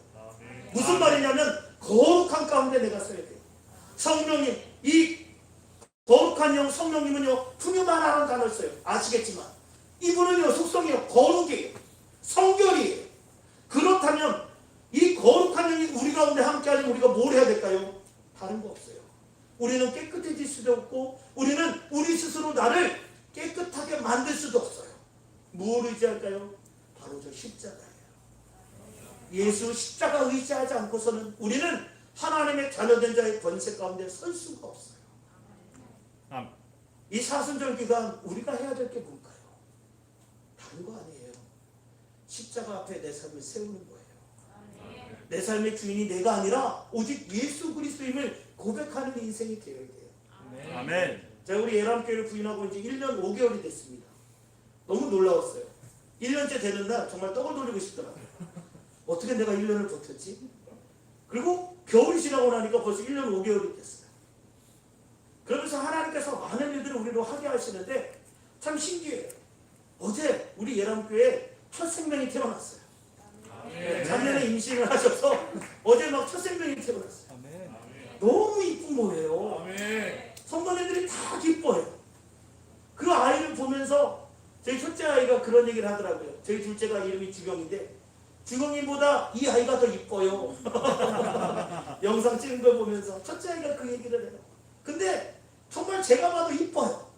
무슨 말이냐면 거룩한 가운데 내가 서야 돼요. 성령님, 이 거룩한 영 성령님은요 푸뉴마라는 단어를 써요. 아시겠지만 이분은요 속성이요 거룩이에요. 성결이에요. 그렇다면 이 거룩한 영이 우리 가운데 함께하려면 우리가 뭘 해야 될까요? 다른 거 없어요. 우리는 깨끗해질 수도 없고 우리는 우리 스스로 나를 깨끗하게 만들 수도 없어요. 무엇을 의지할까요? 바로 저 십자가예요. 예수 십자가 의지하지 않고서는 우리는 하나님의 자녀된 자의 권세 가운데 설 수가 없어요. 이 사순절 기간 우리가 해야 될 게 뭘까요? 다른 거 아니에요. 십자가 앞에 내 삶을 세우는 거예요. 내 삶의 주인이 내가 아니라 오직 예수 그리스도임을 고백하는 인생이 되어야 돼요. 아멘. 제가 우리 예람교회를 부인하고 이제 1년 5개월이 됐습니다. 너무 놀라웠어요. 1년째 되는 날 정말 떡을 돌리고 싶더라고요. 어떻게 내가 1년을 버텼지? 그리고 겨울이 지나고 나니까 벌써 1년 5개월이 됐어요. 그러면서 하나님께서 많은 일들을 우리로 하게 하시는데 참 신기해요. 어제 우리 예람교회에 첫 생명이 태어났어요. 작년에 임신을 하셔서 어제 막 첫 생명이 태어났어요. 너무 이쁜 거예요. 성도님들이 다 기뻐해요. 그 아이를 보면서 저희 첫째 아이가 그런 얘기를 하더라고요. 저희 둘째가 이름이 주경인데 주경이보다 이 아이가 더 이뻐요. 영상 찍은 걸 보면서 첫째 아이가 그 얘기를 해요. 근데 정말 제가 봐도 이뻐요.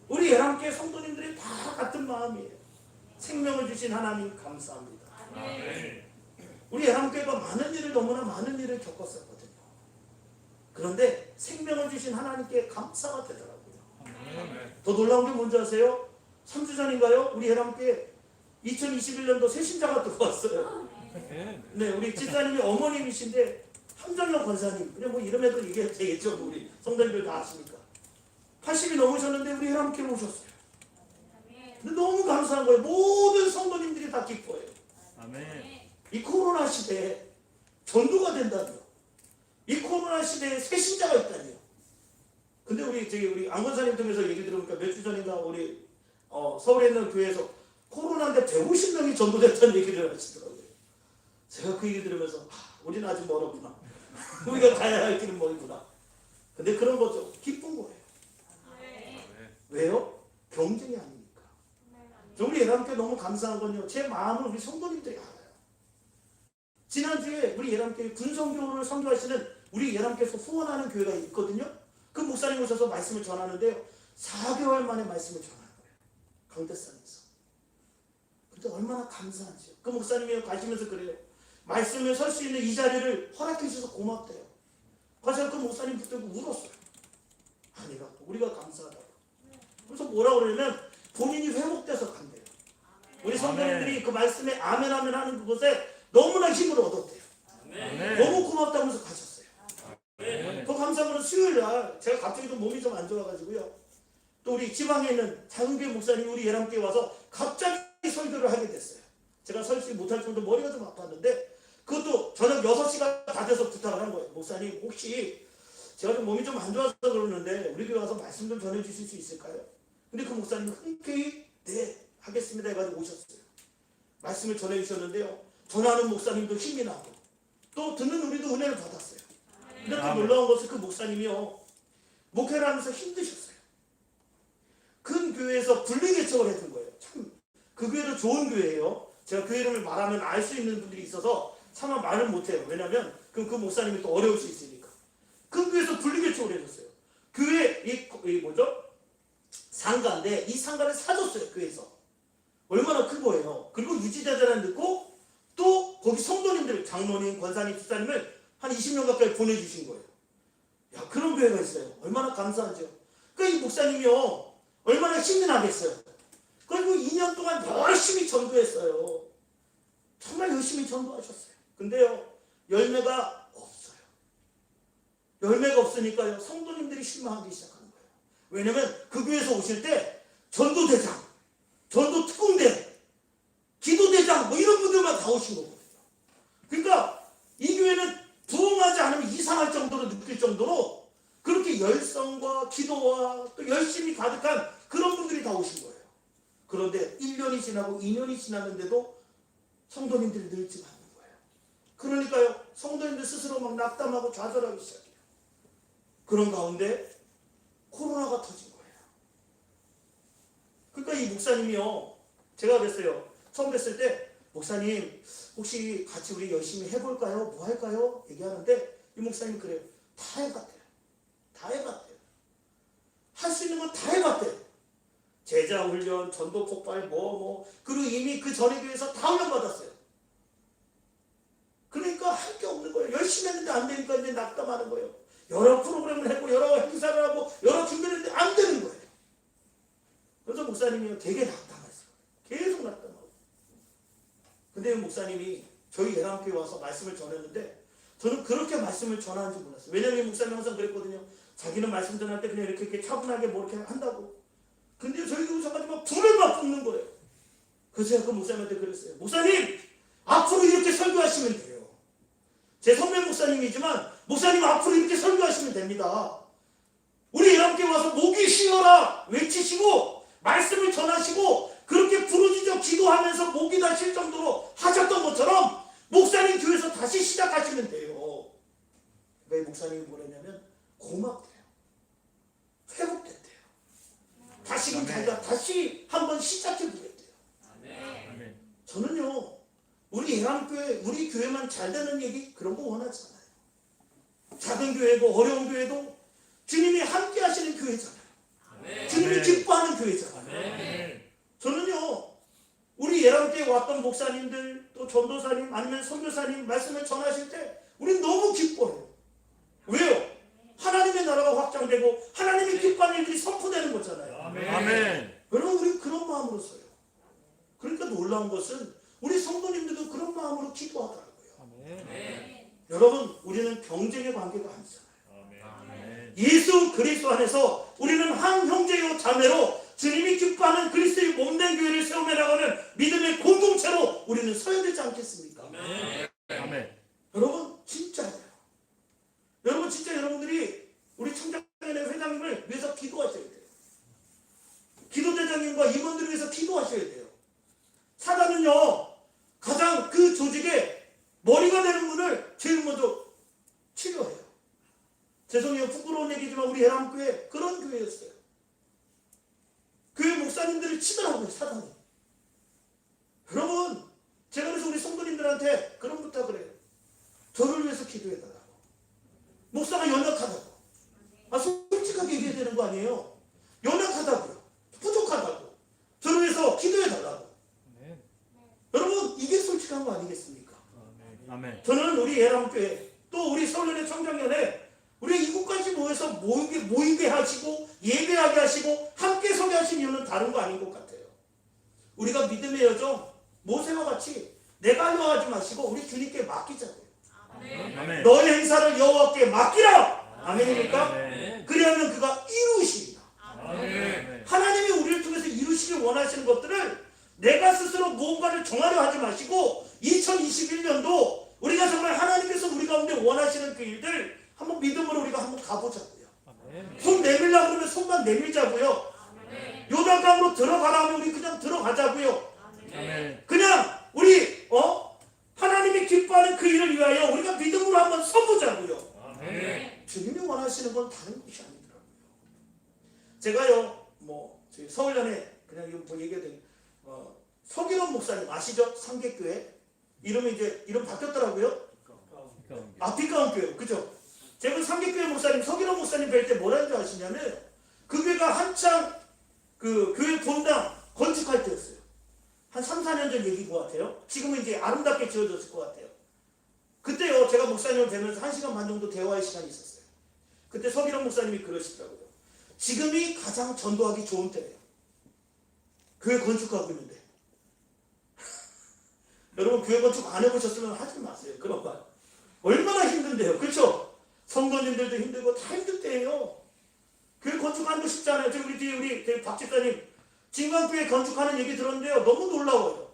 우리 예람교회 성도님들이 다 같은 마음이에요. 생명을 주신 하나님 감사합니다. 우리 예람교회가 많은 일을 너무나 많은 일을 겪었었거든요. 그런데 생명을 주신 하나님께 감사가 되더라고요. 더 놀라운 게 뭔지 아세요? 3주 전인가요? 우리 예람교회 2021년도 새 신자가 들어왔어요. 네, 우리 집사님이 어머님이신데 함정영 권사님, 그냥 뭐 이름에도 얘기해도 되겠죠. 우리 성도님들 다 아시니까. 80이 넘으셨는데 우리 예람교회 오셨어요. 근데 너무 감사한 거예요. 모든 성도님들이 다 기뻐해요. 이 코로나 시대에 전도가 된다니요. 이 코로나 시대에 새 신자가 있다니요. 근데 우리 안 권사님 통해서 얘기 들으니까 몇 주 전인가 우리 서울에 있는 교회에서 코로나인데 150명이 전도됐다는 얘기를 하시더라고요. 제가 그 얘기 들으면서 우리는 아직 멀었구나. 우리가 가야 할 길은 멀구나. 근데 그런 거죠. 기쁜 거예요. 왜요? 경쟁이 아니니까. 우리 예람교회 너무 감사한 건요. 제 마음을 우리 성도님들이 알아요. 지난주에 우리 예람교회 군성교를 선교하시는 우리 예람교회에서 후원하는 교회가 있거든요. 그 목사님 오셔서 말씀을 전하는데요. 4개월 만에 말씀을 전하는 거예요. 강대산에서. 근데 얼마나 감사한지요. 그 목사님이 가시면서 그래요. 말씀을 설 수 있는 이 자리를 허락해 주셔서 고맙대요. 그래서 그 목사님 붙들고 울었어요. 아니라고. 우리가 감사하다고. 그래서 뭐라고 그러냐면 본인이 회복돼서 간대요. 우리 성도님들이 그 말씀에 아멘 아멘 하는 그곳에 너무나 힘을 얻었대요. 너무 고맙다면서 가셨어요. 더 감사한 건 수요일날 제가 갑자기 좀 몸이 좀 안 좋아가지고요. 또 우리 지방에 있는 작은 교회 목사님이 우리 예람교회 와서 갑자기 설교를 하게 됐어요. 제가 설치 못할 정도 머리가 좀 아팠는데 그것도 저녁 6시가 다 돼서 부탁을 한 거예요. 목사님 혹시 제가 좀 몸이 좀 안 좋아서 그러는데 우리 교회 와서 말씀 좀 전해주실 수 있을까요? 근데 그 목사님이 흔쾌히 네 하겠습니다 해가지고 오셨어요. 말씀을 전해주셨는데요. 전하는 목사님도 힘이 나고 또 듣는 우리도 은혜를 받았어요. 근데 또 놀라운 것은 그 목사님이요. 목회를 하면서 힘드셨어요. 큰 교회에서 분리 개척을 했던 거예요. 참 그 교회도 좋은 교회예요. 제가 그 이름을 말하면 알 수 있는 분들이 있어서 차마 말을 못해요. 왜냐하면 그 목사님이 또 어려울 수 있으니까. 큰 교회에서 분리 개척을 해줬어요. 교회 이 뭐죠? 상가인데 이 상가를 사줬어요. 교회에서. 얼마나 큰 거예요. 그리고 유지대전을 넣고 또 거기 성도님들 장로님, 권사님, 집사님을 한 20명 가까이 보내주신 거예요. 야 그런 교회가 있어요. 얼마나 감사하죠. 그러니까 이 목사님이요. 얼마나 힘이 나겠어요. 그리고 2년 동안 열심히 전도했어요. 정말 열심히 전도하셨어요. 근데요. 열매가 없어요. 열매가 없으니까요. 성도님들이 실망하기 시작하는 거예요. 왜냐면 그 교회에서 오실 때 전도대장, 전도특공대, 기도대장 뭐 이런 분들만 다 오신 거거든요. 그러니까 이 교회는 부흥하지 않으면 이상할 정도로 느낄 정도로 그렇게 열성과 기도와 또 열심히 가득한 그런 분들이 다 오신 거예요. 그런데 1년이 지나고 2년이 지났는데도 성도님들이 늘지 않는 거예요. 그러니까요, 성도님들 스스로 막 낙담하고 좌절하기 시작해요. 그런 가운데 코로나가 터진 거예요. 그러니까 이 목사님이요, 제가 그랬어요. 처음 뵀을 때, 목사님 혹시 같이 우리 열심히 해볼까요? 뭐 할까요? 얘기하는데 이 목사님 그래요. 다 해봤대요. 다 해봤대요. 할 수 있는 건 다 해봤대요. 제자 훈련, 전도 폭발, 그리고 이미 그 전에 교회에서 다 훈련 받았어요. 그러니까 할 게 없는 거예요. 열심히 했는데 안 되니까 이제 낙담하는 거예요. 여러 프로그램을 했고 여러 행사를 하고 여러 준비를 했는데 안 되는 거예요. 그래서 목사님이 되게 낙담했어요. 계속 낙담하고. 근데 목사님이 저희 예랑교회 와서 말씀을 전했는데 저는 그렇게 말씀을 전하는지 몰랐어요. 왜냐하면 목사님 항상 그랬거든요. 자기는 말씀 전할 때 그냥 이렇게 차분하게 뭐 이렇게 한다고. 근데 저희 교회 오셔가지고 막 불을 막 뿜는 거예요. 그래서 제가 그 목사님한테 그랬어요. 목사님, 앞으로 이렇게 설교하시면 돼요. 제 선배 목사님이지만 목사님 앞으로 이렇게 설교하시면 됩니다. 우리 예랑교회 와서 목이 쉬어라 외치시고 말씀을 전하시고 그렇게 부르짖어 기도하면서 목이 다 쉴 정도로 하셨던 것처럼 목사님 교회에서 다시 시작하시면 돼요. 그러니까 이 목사님이 뭐랬냐면 고맙대요. 회복됐대요. 다시금 자기가 다시 한번 시작해 보겠대요. 저는요, 우리 예랑교회, 우리 교회만 잘 되는 얘기 그런 거 원하지 않아요. 작은 교회고 어려운 교회도 주님이 함께 하시는 교회잖아요. 주님이 기뻐하는 교회잖아요. 저는요, 우리 예랑교회 왔던 목사님들 또 전도사님 아니면 선교사님 말씀을 전하실 때 우린 너무 기뻐해요. 왜요? 하나님의 나라가 확장되고 하나님이 기뻐하는 일들이 선포되는 거잖아요. 아멘. 여러분, 우리 그런 마음으로 써요. 그러니까 놀라운 것은 우리 성도님들도 그런 마음으로 기도하더라고요. 여러분, 우리는 경쟁의 관계가 아니잖아요. 예수 그리스도 안에서 우리는 한 형제요 자매로 주님이 기뻐하는 그리스도의 몸된 교회를 세우며 나가는 믿음의 공동체로 우리는 서야 되지 않겠습니까? 아멘. 여러분, 진짜예요. 여러분, 진짜 여러분들이 우리 청장년의 회장님을 위해서 기도하셔야 돼요. 기도대장님과 임원들을 위해서 기도하셔야 돼요. 사단은요, 가장 그 조직의 머리가 되는 분을 제일 먼저 치료해요. 죄송해요, 부끄러운 얘기지만 우리 예람교회 그런 교회였어요. 교회 목사님들을 치더라고요, 사단이. 여러분, 제가 그래서 우리 성도님들한테 그런 부탁을 해요. 저를 위해서 기도해달라고. 목사가 연약하다고. 솔직하게 얘기해야 되는 거 아니에요. 연약하다고요. 부족하다고. 저를 위해서 기도해달라고. 여러분, 이게 솔직한 거 아니겠습니까? 아멘. 저는 우리 예람교회 또 우리 서울연의 청장년에 우리 이곳까지 모여서 모이게 하시고 예배하게 하시고 함께 서게 하신 이유는 다른 거 아닌 것 같아요. 우리가 믿음의 여정 모세와 같이 내가 하려 하지 마시고 우리 주님께 맡기자고요. 아멘. 너의 행사를 여호와께 맡기라. 아멘입니까? 아멘. 그리하면 그가 이루십니다. 아멘. 하나님이 우리를 통해서 이루시길 원하시는 것들을 내가 스스로 무언가를 정하려 하지 마시고 2021년도 우리가 정말 하나님께서 우리 가운데 원하시는 그 일들 한번 믿음으로 우리가 한번 가보자고요. 손 내밀라고 그러면 손만 내밀자고요. 요단강으로 들어가라 하면 우리 그냥 들어가자고요. 아멘. 그냥 우리 하나님이 기뻐하는 그 일을 위하여 우리가 믿음으로 한번 서보자고요. 아멘. 주님이 원하시는 건 다른 것이 아니더라고요. 제가요, 저희 서울연에 그냥 이거 얘기해도 서기론 목사님 아시죠? 상계교회 이름 바뀌었더라고요. 빛가운 교회, 그죠? 제가 상계교회 목사님 서기론 목사님 뵐 때 뭐라는 줄 아시냐면 그 교회가 한창 그 교회 본당 건축할 때였어요. 한 3, 4년 전 얘기인 것 같아요. 지금은 이제 아름답게 지어졌을 것 같아요. 그때요, 제가 목사님을 뵈면서 1시간 반 정도 대화의 시간이 있었어요. 그때 서기론 목사님이 그러시더라고요. 지금이 가장 전도하기 좋은 때예요. 교회 건축하고 있는데. 여러분, 교회 건축 안 해보셨으면 하지 마세요. 그런 말. 얼마나 힘든데요. 그렇죠? 성도님들도 힘들고 다 힘들 때예요. 교회 건축하는 거 쉽지 않아요. 지금 우리 뒤에 우리 박 집사님 진강교회 건축하는 얘기 들었는데요. 너무 놀라워요.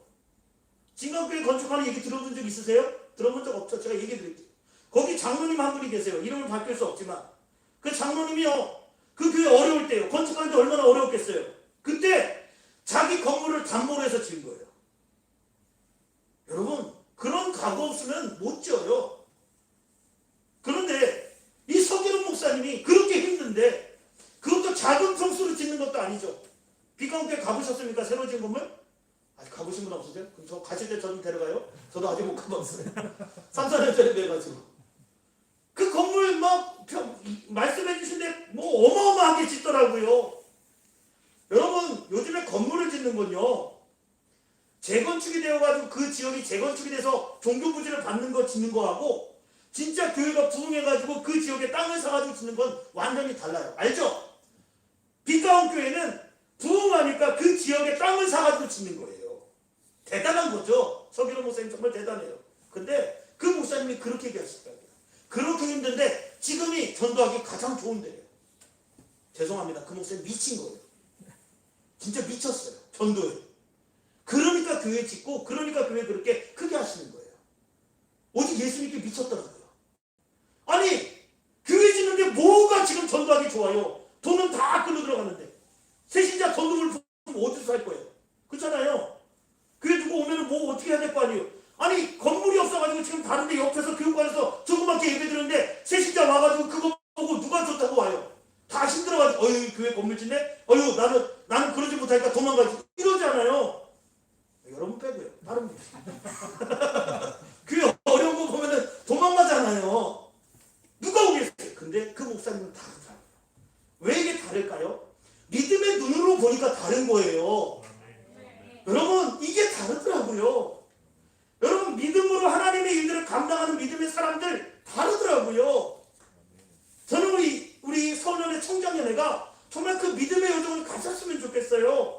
진강교회 건축하는 얘기 들어본 적 있으세요? 들어본 적 없죠? 제가 얘기 드릴게요. 거기 장로님 한 분이 계세요. 이름을 밝힐 수 없지만 그 장로님이요, 그 교회 어려울 때요, 건축하는데 얼마나 어려웠겠어요. 그때 자기 건물을 담보로 해서 지은 거예요. 여러분, 그런 각오 없으면 못 지어요. 그런데 이 서기록 목사님이 그렇게 힘든데 그것도 작은 평수로 짓는 것도 아니죠. 비가운데 가보셨습니까? 새로 지은 건물? 아직 가보신 분 없으세요? 그럼 저 가실 때 저 좀 데려가요? 저도 아직 못 가봤어요. 3, 4년 전에 내가지고. 그 건물 막 말씀해 주신데 뭐 어마어마하게 짓더라고요. 여러분, 요즘에 건물을 짓는 건요, 재건축이 되어가지고 그 지역이 재건축이 돼서 종교부지를 받는 거 짓는 거하고 진짜 교회가 부흥해가지고 그 지역에 땅을 사가지고 짓는 건 완전히 달라요. 알죠? 비가운 교회는 부흥하니까 그 지역에 땅을 사가지고 짓는 거예요. 대단한 거죠. 서기록 목사님 정말 대단해요. 근데 그 목사님이 그렇게 얘기하셨다고요. 그렇게 힘든데 지금이 전도하기 가장 좋은 때예요. 죄송합니다. 그 목사님 미친 거예요. 진짜 미쳤어요. 전도에. 그러니까 교회 짓고 그러니까 교회 그렇게 크게 하시는 거예요. 오직 예수 믿기 미쳤더라고요. 아니, 교회 짓는데 뭐가 지금 전도하기 좋아요. 돈은 다 끌려 들어가는데 새신자 전도물 어디서 살 거예요? 그렇잖아요. 교회 두고 오면 뭐 어떻게 해야 될 거 아니에요. 아니, 건물이 없어가지고 지금 다른데 옆에서 교육관에서 조그맣게 예배 드리는데 새신자 와가지고 그거 보고 누가 좋다고 와요. 다 힘들어가지고 어휴, 교회 건물 짓네? 어휴, 나는 그러지 못하니까 도망가지. 이러잖아요. 여러분 빼고요. 다른 분. 교회 어려운 거 보면은 도망가잖아요. 누가 오겠어요? 근데 그 목사님은 다르더라고요. 왜 이게 다를까요? 믿음의 눈으로 보니까 다른 거예요. 여러분, 이게 다르더라고요. 여러분, 믿음으로 하나님의 일들을 감당하는 믿음의 사람들 다르더라고요. 저는 우리 서울연의 청장연회가 정말 그 믿음의 여정을 가졌으면 좋겠어요.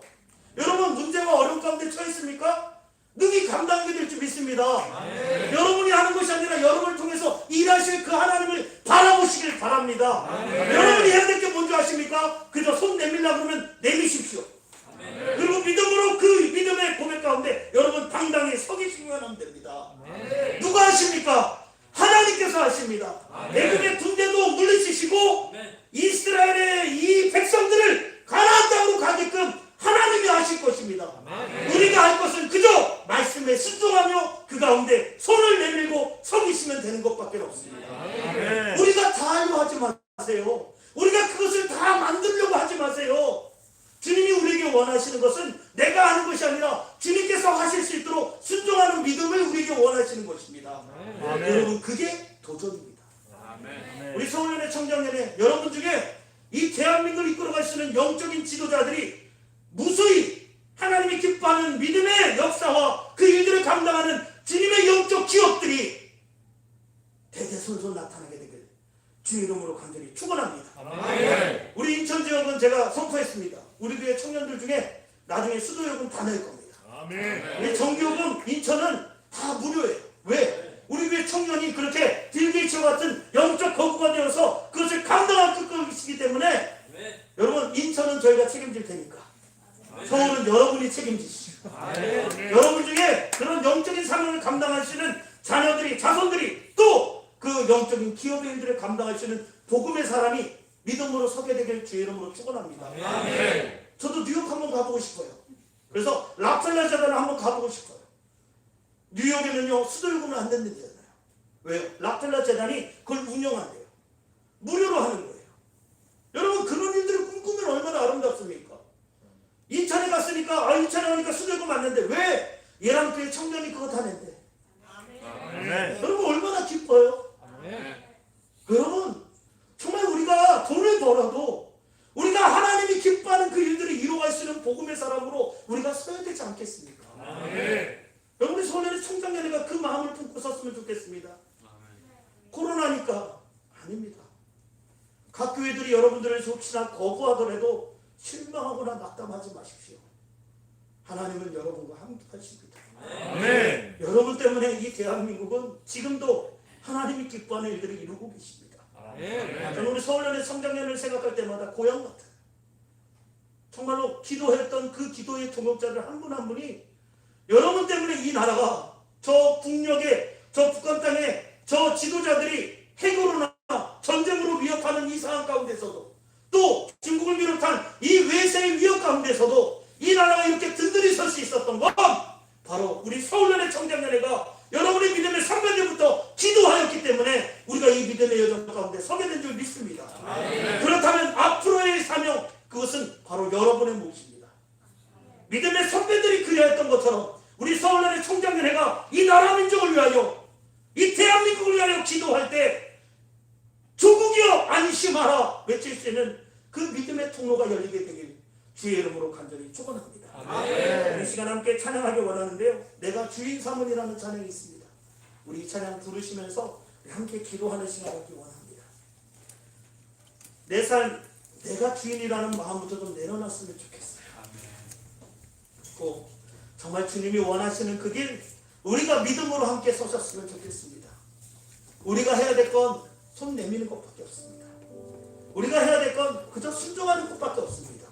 여러분, 문제와 어려움 가운데 처했습니까? 능히 감당하게 될 줄 믿습니다. 여러분이 하는 것이 아니라 여러분을 통해서 일하실 그 하나님을 바라보시길 바랍니다. 여러분이 해야 될 게 뭔지 아십니까? 그저 손 내밀려고 그러면 내미십시오. 그리고 믿음으로 그 믿음의 고백 가운데 여러분 당당히 서기시기만 하면 됩니다. 누가 하십니까? 하나님께서 하십니다. 애국의 군대도 물리치시고 이스라엘의 이 백성들을 가나안 땅으로 가게끔 하나님이 하실 것입니다. 우리가 할 것은 그저 말씀에 순종하며 그 가운데 손을 내밀고 서기시면 되는 것밖에 없습니다. 우리가 다 하려고 하지 마세요. 우리가 그것을 다 만들려고 하지 마세요. 주님이 우리에게 원하시는 것은 내가 하는 것이 아니라 주님께서 하실 수 있도록 순종하는 믿음을 우리에게 원하시는 것입니다. 여러분, 그게 도전입니다. 우리 서울연의 청장연회 여러분 중에 이 대한민국을 이끌어 가시는 영적인 지도자들이 무수히 하나님이 기뻐하는 믿음의 역사와 그 일들을 감당하는 주님의 영적 기업들이 대대손손 나타나게 되길 주의 이름으로 간절히 축원합니다. 우리 인천 지역은 제가 선포했습니다. 우리 교회 청년들 중에 나중에 수도요금 다 낼 겁니다. 우리 정기요금 인천은 다 무료예요. 왜? 우리 교회 청년이 그렇게 빌 게이츠와 같은 영적 거구가 되어서 그것을 감당할 것이기 때문에 여러분, 인천은 저희가 책임질 테니까 서울은 여러분이 책임지시죠. 여러분 중에 그런 영적인 사명을 감당하시는 자녀들이, 자손들이 또 그 영적인 기업의 일들을 감당하시는 복음의 사람이 믿음으로 서게 되길 주의 이름으로 축원합니다. 저도 뉴욕 한번 가보고 싶어요. 그래서 락펠러 재단을 한번 가보고 싶어요. 뉴욕에는요 수도요금은 안 낸다잖아요. 왜요? 락펠러 재단이 그걸 운영한대요. 무료로 하는 거예요. 여러분, 그런 일들을 꿈꾸면 얼마나 아름답습니까? 인천에 갔으니까 인천에 가니까 수도요금 안 낸대. 왜? 예랑교회 청년이 그거 다 낸대. 여러분, 얼마나 기뻐요? 여러분, 정말 우리가 돈을 벌어도 우리가 하나님이 기뻐하는 그 일들을 이루어갈 수 있는 복음의 사람으로 우리가 서야 되지 않겠습니까? 여러분이 서울연의 청장연회가 그 마음을 품고 섰으면 좋겠습니다. 코로나니까 아닙니다. 각 교회들이 여러분들을 혹시나 거부하더라도 실망하거나 낙담하지 마십시오. 하나님은 여러분과 함께 하십니다. 여러분 때문에 이 대한민국은 지금도 하나님이 기뻐하는 일들을 이루고 계십니다. 저는 우리 서울연의 청장년을 생각할 때마다 고향 같아요. 정말로 기도했던 그 기도의 동역자들 한 분 한 분이 여러분 때문에 이 나라가 저 북녘에, 저 북한 땅에 저 지도자들이 핵으로나 전쟁으로 위협하는 이 상황 가운데서도 또 중국을 비롯한 이 외세의 위협 가운데서도 이 나라가 이렇게 든든히 설 수 믿음의 선배들이 그리하였던 것처럼 우리 서울날의 총장연회가 이 나라 민족을 위하여 이 대한민국을 위하여 기도할 때 조국이여 안심하라 외칠 수 있는 그 믿음의 통로가 열리게 되길 주의 이름으로 간절히 축원합니다. 이 시간 함께 찬양하기 원하는데요. 내가 주인 삼은이라는 찬양이 있습니다. 우리 이 찬양 부르시면서 함께 기도하는 시간 갖기 원합니다. 내 삶 내가 주인이라는 마음부터 좀 내려놨으면 좋겠어요. 그리고 정말 주님이 원하시는 그 길 우리가 믿음으로 함께 서셨으면 좋겠습니다. 우리가 해야 될 건 손 내미는 것밖에 없습니다. 우리가 해야 될 건 그저 순종하는 것밖에 없습니다.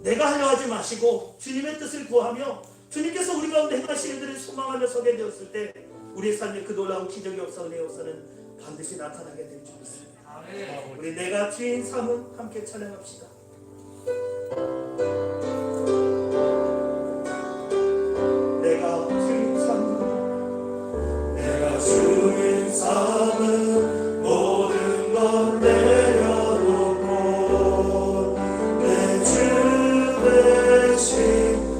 내가 하려 하지 마시고 주님의 뜻을 구하며 주님께서 우리 가운데 행하시는 일들을 소망하며 서게 되었을 때 우리의 삶에 그 놀라운 기적의 역사, 은혜의 역사는 반드시 나타나게 될 줄 믿습니다. 우리 내가 주인 삼은 함께 찬양합시다. 내가 주인 삼은 내가 주인 삼은 모든 것 내려놓고 내 주 대신